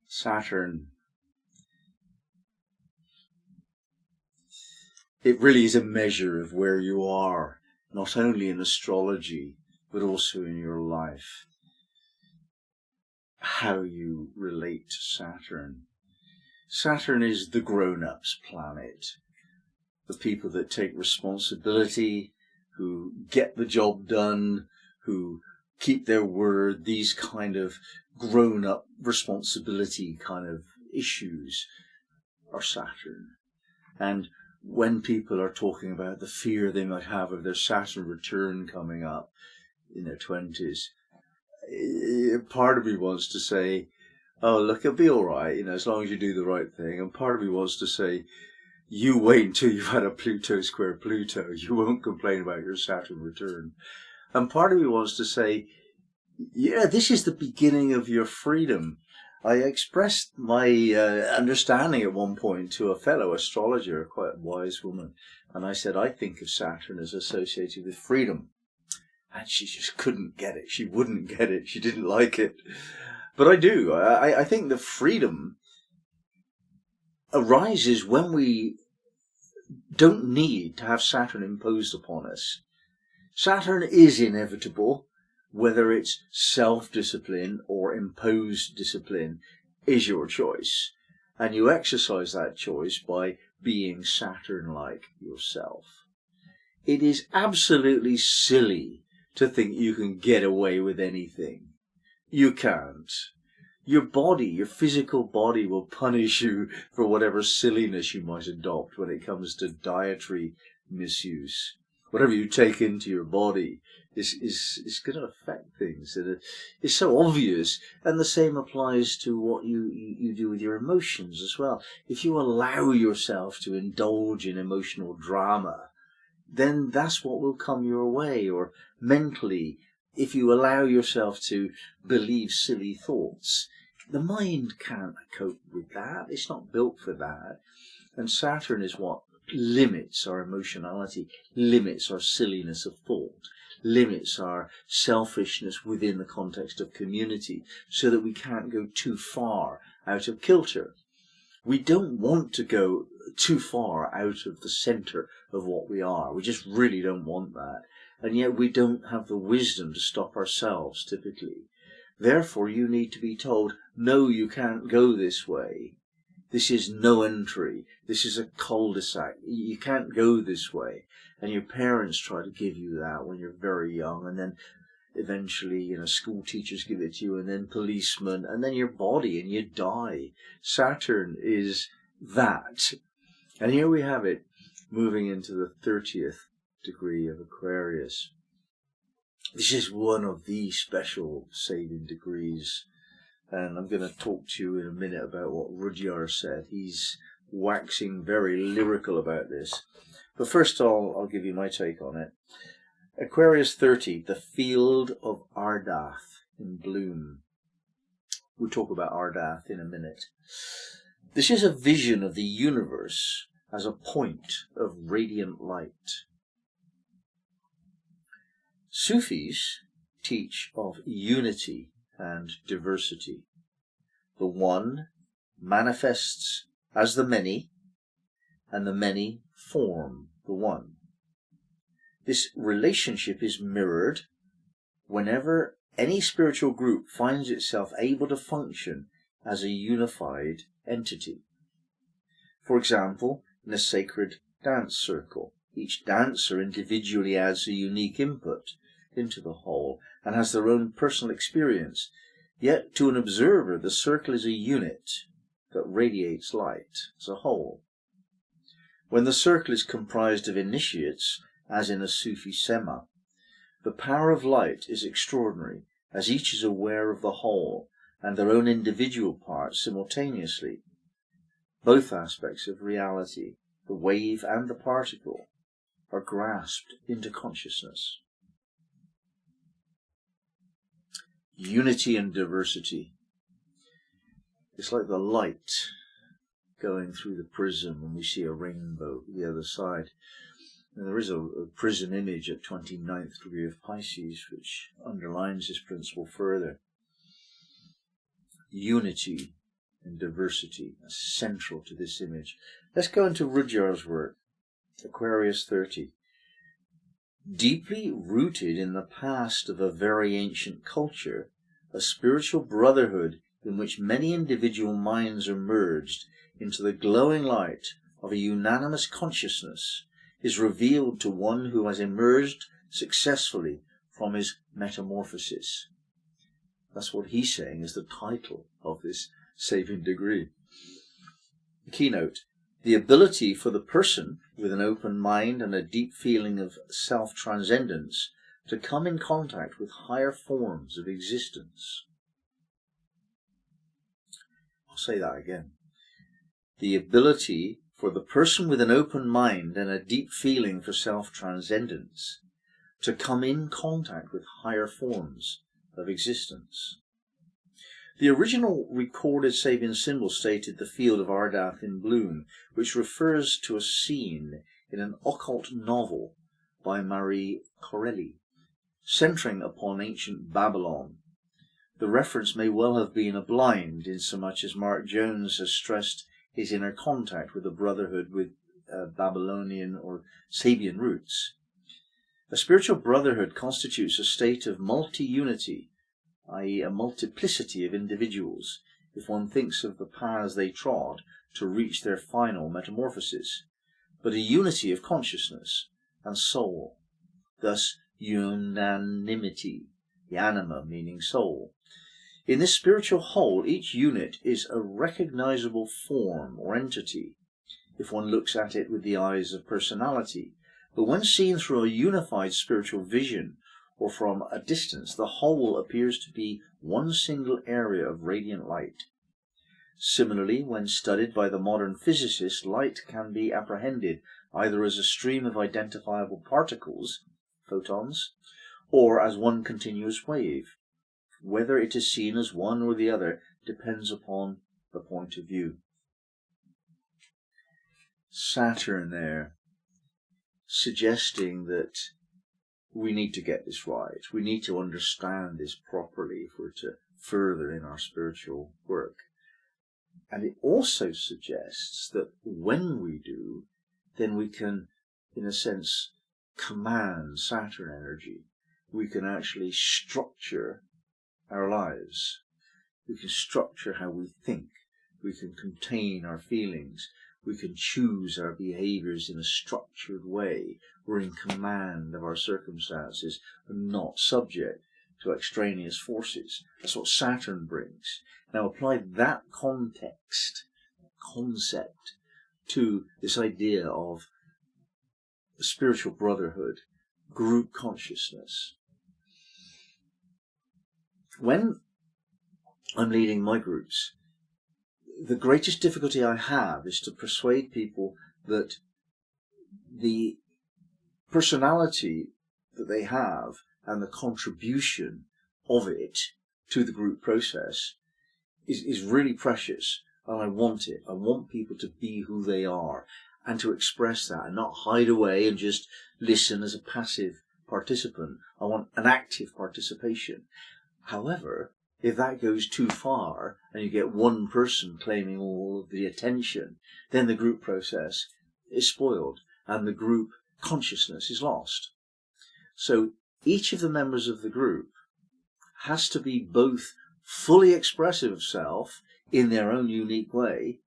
Saturn, it really is a measure of where you are, not only in astrology, but also in your life. How you relate to Saturn. Saturn is the grown-ups planet, the people that take responsibility, who get the job done, who keep their word, these kind of grown-up responsibility kind of issues are Saturn. And when people are talking about the fear they might have of their Saturn return coming up in their 20s, part of me wants to say, oh, look, it'll be all right, as long as you do the right thing. And part of me wants to say, you wait until you've had a Pluto square Pluto. You won't complain about your Saturn return. And part of me wants to say, yeah, this is the beginning of your freedom. I expressed my understanding at one point to a fellow astrologer, quite a wise woman. And I said, I think of Saturn as associated with freedom. And she just couldn't get it. She wouldn't get it. She didn't like it. But I do. I think the freedom arises when we don't need to have Saturn imposed upon us. Saturn is inevitable, whether it's self-discipline or imposed discipline is your choice. And you exercise that choice by being Saturn-like yourself. It is absolutely silly to think you can get away with anything. You can't. Your body, your physical body, will punish you for whatever silliness you might adopt when it comes to dietary misuse. Whatever you take into your body is going to affect things. It's so obvious. And the same applies to what you do with your emotions as well. If you allow yourself to indulge in emotional drama, then that's what will come your way. Or mentally, if you allow yourself to believe silly thoughts, the mind can't cope with that. It's not built for that. And Saturn is what limits our emotionality, limits our silliness of thought, limits our selfishness within the context of community, so that we can't go too far out of kilter. We don't want to go too far out of the center of what we are. We just really don't want that. And yet we don't have the wisdom to stop ourselves, typically. Therefore, you need to be told, no, you can't go this way. This is no entry. This is a cul-de-sac. You can't go this way. And your parents try to give you that when you're very young. And then eventually, school teachers give it to you, and then policemen, and then your body, and you die. Saturn is that. And here we have it, moving into the 30th degree of Aquarius. This is one of the special Sabian degrees, and I'm going to talk to you in a minute about what Rudyard said. He's waxing very lyrical about this. But first I'll give you my take on it. Aquarius 30, the field of Ardath in bloom. We'll talk about Ardath in a minute. This is a vision of the universe as a point of radiant light. Sufis teach of unity and diversity. The one manifests as the many, and the many form the one. This relationship is mirrored whenever any spiritual group finds itself able to function as a unified entity. For example, in a sacred dance circle, each dancer individually adds a unique input into the whole and has their own personal experience. Yet to an observer, the circle is a unit that radiates light as a whole. When the circle is comprised of initiates, as in a Sufi sema, the power of light is extraordinary, as each is aware of the whole and their own individual parts simultaneously. Both aspects of reality, the wave and the particle, are grasped into consciousness. Unity and diversity. It's like the light going through the prism when we see a rainbow at the other side. And there is a prism image at 29th degree of Pisces which underlines this principle further. Unity and diversity. That's central to this image. Let's go into Rudyard's work, Aquarius 30. Deeply rooted in the past of a very ancient culture, a spiritual brotherhood in which many individual minds are merged into the glowing light of a unanimous consciousness, is revealed to one who has emerged successfully from his metamorphosis. That's what he's saying is the title of this Sabian degree. The keynote: the ability for the person with an open mind and a deep feeling of self-transcendence to come in contact with higher forms of existence. I'll say that again. The ability for the person with an open mind and a deep feeling for self-transcendence to come in contact with higher forms of existence. The original recorded Sabian symbol stated the field of Ardath in bloom, which refers to a scene in an occult novel by Marie Corelli, centering upon ancient Babylon. The reference may well have been a blind, insomuch as Mark Jones has stressed his inner contact with the brotherhood with Babylonian or Sabian roots. A spiritual brotherhood constitutes a state of multi-unity, i.e. a multiplicity of individuals, if one thinks of the paths they trod to reach their final metamorphosis, but a unity of consciousness and soul, thus unanimity, the anima meaning soul. In this spiritual whole, each unit is a recognizable form or entity, if one looks at it with the eyes of personality, but when seen through a unified spiritual vision, or from a distance, the whole appears to be one single area of radiant light. Similarly, when studied by the modern physicist, light can be apprehended either as a stream of identifiable particles, photons, or as one continuous wave. Whether it is seen as one or the other depends upon the point of view. Saturn there, suggesting that we need to get this right. We need to understand this properly if we're to further in our spiritual work. And it also suggests that when we do, then we can, in a sense, command Saturn energy. We can actually structure our lives. We can structure how we think. We can contain our feelings. We can choose our behaviors in a structured way. We're in command of our circumstances and not subject to extraneous forces. That's what Saturn brings. Now apply that concept to this idea of spiritual brotherhood, group consciousness. When I'm leading my groups, the greatest difficulty I have is to persuade people that the personality that they have and the contribution of it to the group process is really precious, and I want it. I want people to be who they are and to express that and not hide away and just listen as a passive participant. I want an active participation. However, if that goes too far and you get one person claiming all of the attention, then the group process is spoiled and the group consciousness is lost. So each of the members of the group has to be both fully expressive of self in their own unique way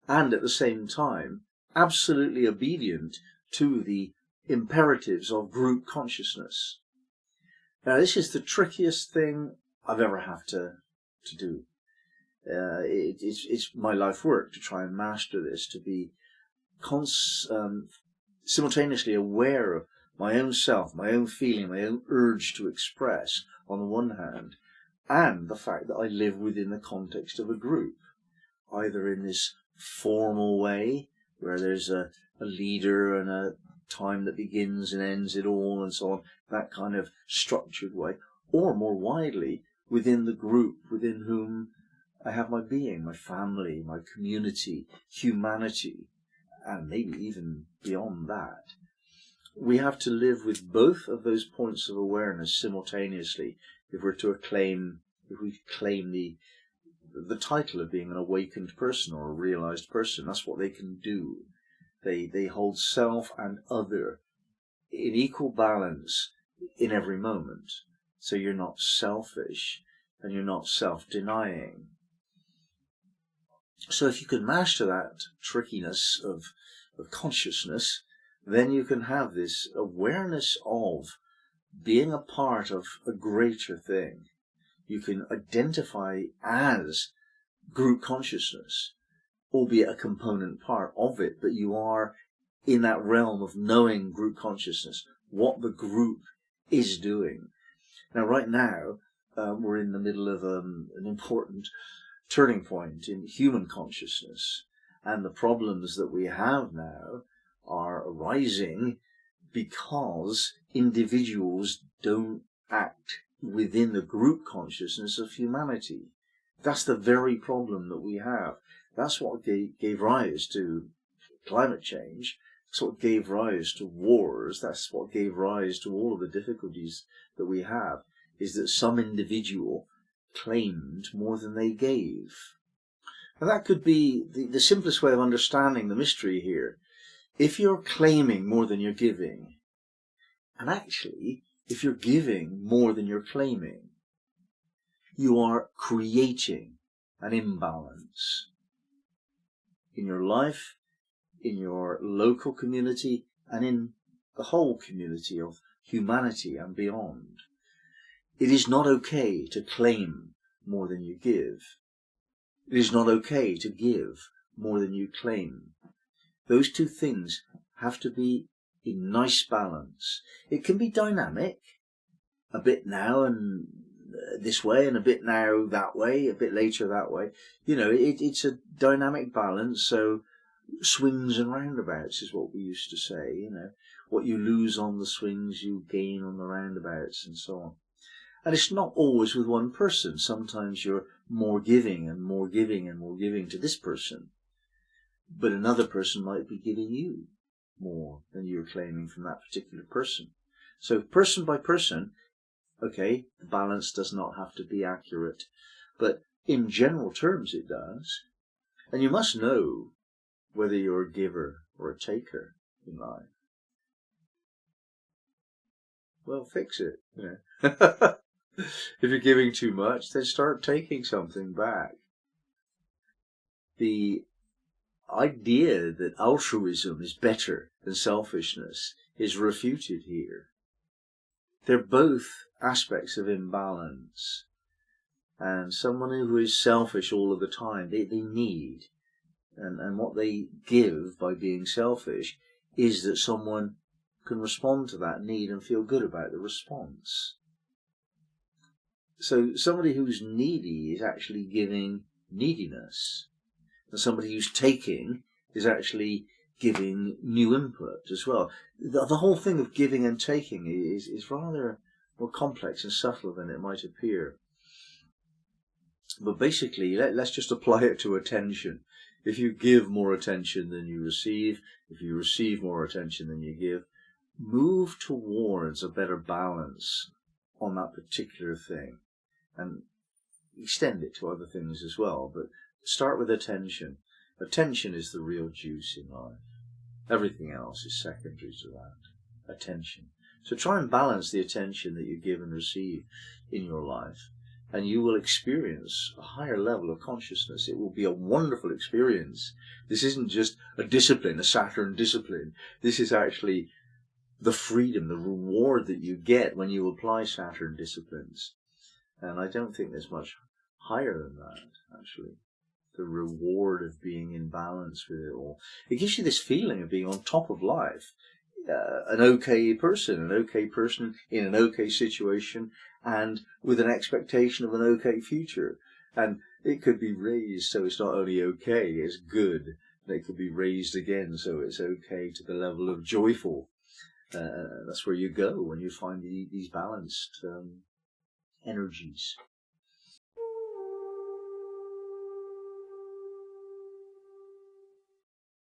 and at the same time absolutely obedient to the imperatives of group consciousness. Now this is the trickiest thing I've ever had to do. It's my life work to try and master this, to be simultaneously aware of my own self, my own feeling, my own urge to express on the one hand, and the fact that I live within the context of a group, either in this formal way where there's a leader and a time that begins and ends it all and so on, that kind of structured way, or more widely within the group within whom I have my being, my family, my community, humanity, and maybe even beyond that. We have to live with both of those points of awareness simultaneously if we claim the the title of being an awakened person or a realized person. That's what they can do. They hold self and other in equal balance in every moment. So you're not selfish and you're not self-denying. So if you can master that trickiness of consciousness, then you can have this awareness of being a part of a greater thing. You can identify as group consciousness, albeit a component part of it, but you are in that realm of knowing group consciousness, what the group is doing. Now, right now, we're in the middle of an important turning point in human consciousness, and the problems that we have now are arising because individuals don't act within the group consciousness of humanity. That's the very problem that we have. That's what gave rise to climate change. That's what gave rise to wars. That's what gave rise to all of the difficulties that we have, is that some individual claimed more than they gave. And that could be the simplest way of understanding the mystery here. If you're claiming more than you're giving, and actually, if you're giving more than you're claiming, you are creating an imbalance in your life, in your local community, and in the whole community of humanity and beyond. It is not okay to claim more than you give. It is not okay to give more than you claim. Those two things have to be in nice balance. It can be dynamic, a bit now and this way, and a bit now that way, a bit later that way. You know, it's a dynamic balance, so swings and roundabouts is what we used to say, you know. What you lose on the swings, you gain on the roundabouts, and so on. And it's not always with one person. Sometimes you're more giving and more giving and more giving to this person, but another person might be giving you more than you're claiming from that particular person. So person by person, okay, the balance does not have to be accurate, but in general terms it does. And you must know whether you're a giver or a taker in life. Well, fix it, you know. If you're giving too much, then start taking something back. The idea that altruism is better than selfishness is refuted here. They're both aspects of imbalance. And someone who is selfish all of the time, they need. And what they give by being selfish is that someone can respond to that need and feel good about the response. So somebody who's needy is actually giving neediness. And somebody who's taking is actually giving new input as well. The whole thing of giving and taking is rather more complex and subtle than it might appear. But basically, let's just apply it to attention. If you give more attention than you receive, if you receive more attention than you give, move towards a better balance on that particular thing. And extend it to other things as well, but start with attention. Attention is the real juice in life. Everything else is secondary to that. Attention. So try and balance the attention that you give and receive in your life, and you will experience a higher level of consciousness. It will be a wonderful experience. This isn't just a discipline, a Saturn discipline. This is actually the freedom, the reward that you get when you apply Saturn disciplines. And I don't think there's much higher than that, actually. The reward of being in balance with it all. It gives you this feeling of being on top of life. An okay person in an okay situation, and with an expectation of an okay future. And it could be raised so it's not only okay, it's good. And it could be raised again so it's okay to the level of joyful. That's where you go when you find these balanced energies.